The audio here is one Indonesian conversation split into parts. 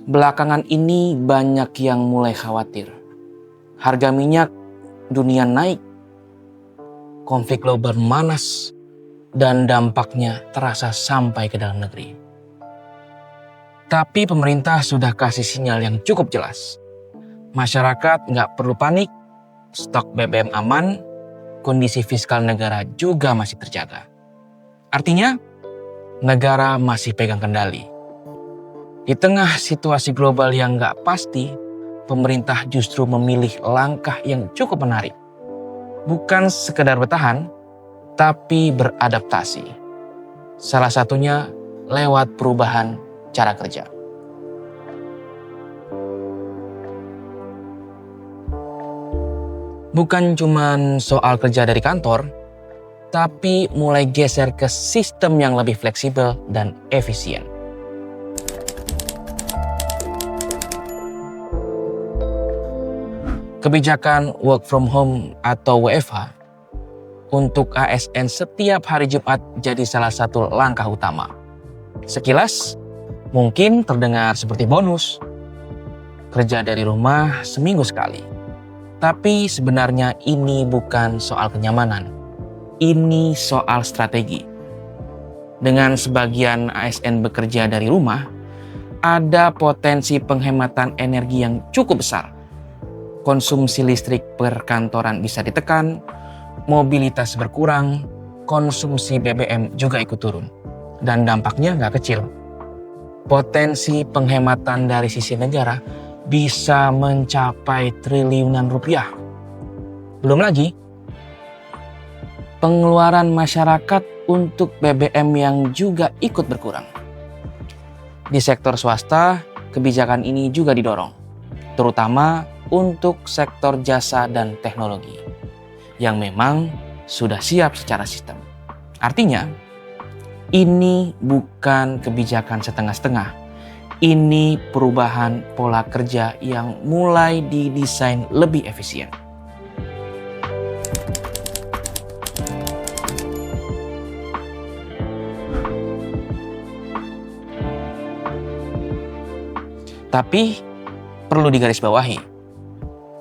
Belakangan ini banyak yang mulai khawatir. Harga minyak dunia naik, konflik global memanas, dan dampaknya terasa sampai ke dalam negeri. Tapi pemerintah sudah kasih sinyal yang cukup jelas. Masyarakat nggak perlu panik, stok BBM aman, kondisi fiskal negara juga masih terjaga. Artinya, negara masih pegang kendali. Di tengah situasi global yang nggak pasti, pemerintah justru memilih langkah yang cukup menarik. Bukan sekedar bertahan, tapi beradaptasi. Salah satunya lewat perubahan cara kerja. Bukan cuma soal kerja dari kantor, tapi mulai geser ke sistem yang lebih fleksibel dan efisien. Kebijakan work from home atau WFH untuk ASN setiap hari Jumat jadi salah satu langkah utama. Sekilas, mungkin terdengar seperti bonus. Kerja dari rumah seminggu sekali. Tapi sebenarnya ini bukan soal kenyamanan. Ini soal strategi. Dengan sebagian ASN bekerja dari rumah, ada potensi penghematan energi yang cukup besar. Konsumsi listrik perkantoran bisa ditekan, mobilitas berkurang, konsumsi BBM juga ikut turun. Dan dampaknya nggak kecil. Potensi penghematan dari sisi negara bisa mencapai triliunan rupiah. Belum lagi, pengeluaran masyarakat untuk BBM yang juga ikut berkurang. Di sektor swasta, kebijakan ini juga didorong, terutama untuk sektor jasa dan teknologi, yang memang sudah siap secara sistem. Artinya, ini bukan kebijakan setengah-setengah. Ini perubahan pola kerja yang mulai didesain lebih efisien. Tapi perlu digarisbawahi,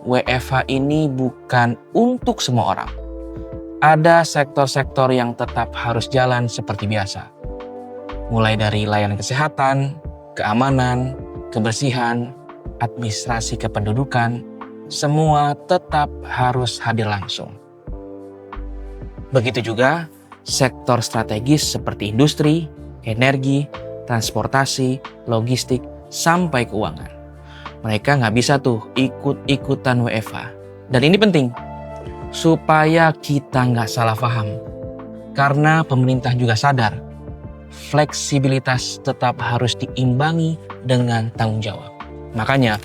WFH ini bukan untuk semua orang. Ada sektor-sektor yang tetap harus jalan seperti biasa. Mulai dari layanan kesehatan, keamanan, kebersihan, administrasi kependudukan, semua tetap harus hadir langsung. Begitu juga sektor strategis seperti industri, energi, transportasi, logistik, sampai keuangan. Mereka nggak bisa tuh ikut-ikutan WFH. Dan ini penting, supaya kita nggak salah paham. Karena pemerintah juga sadar, fleksibilitas tetap harus diimbangi dengan tanggung jawab. Makanya,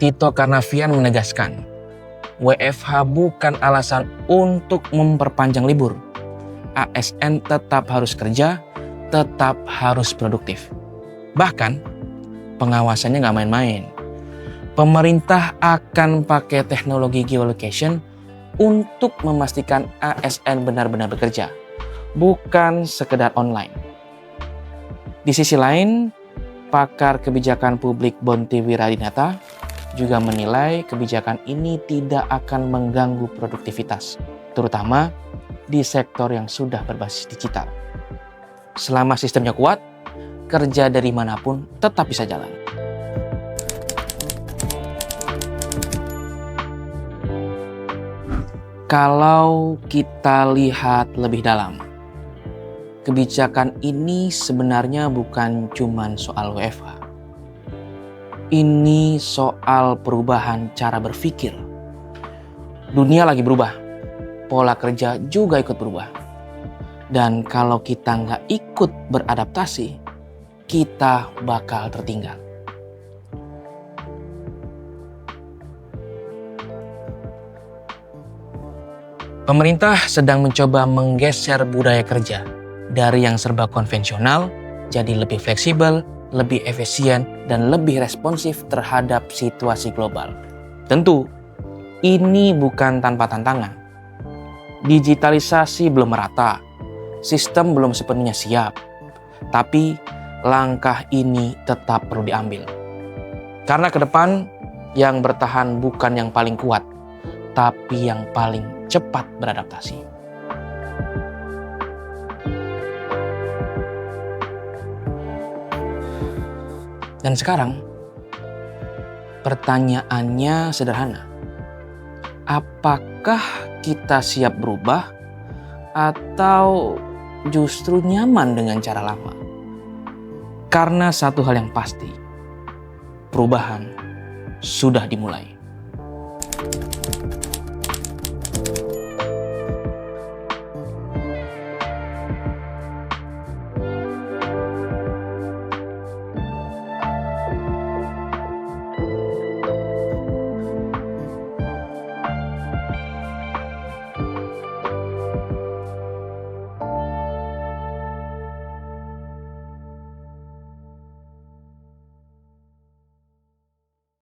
Tito Karnavian menegaskan, WFH bukan alasan untuk memperpanjang libur. ASN tetap harus kerja, tetap harus produktif. Bahkan, pengawasannya nggak main-main. Pemerintah akan pakai teknologi geolocation untuk memastikan ASN benar-benar bekerja, bukan sekedar online. Di sisi lain, pakar kebijakan publik Bonti Wiradinata juga menilai kebijakan ini tidak akan mengganggu produktivitas, terutama di sektor yang sudah berbasis digital. Selama sistemnya kuat, kerja dari manapun tetap bisa jalan. Kalau kita lihat lebih dalam, kebijakan ini sebenarnya bukan cuma soal WFH. Ini soal perubahan cara berpikir. Dunia lagi berubah, pola kerja juga ikut berubah. Dan kalau kita nggak ikut beradaptasi, kita bakal tertinggal. Pemerintah sedang mencoba menggeser budaya kerja dari yang serba konvensional jadi lebih fleksibel, lebih efisien, dan lebih responsif terhadap situasi global. Tentu, ini bukan tanpa tantangan. Digitalisasi belum merata, sistem belum sepenuhnya siap, tapi langkah ini tetap perlu diambil. Karena ke depan yang bertahan bukan yang paling kuat, tapi yang paling cepat beradaptasi. Dan sekarang, pertanyaannya sederhana. Apakah kita siap berubah atau justru nyaman dengan cara lama? Karena satu hal yang pasti, perubahan sudah dimulai.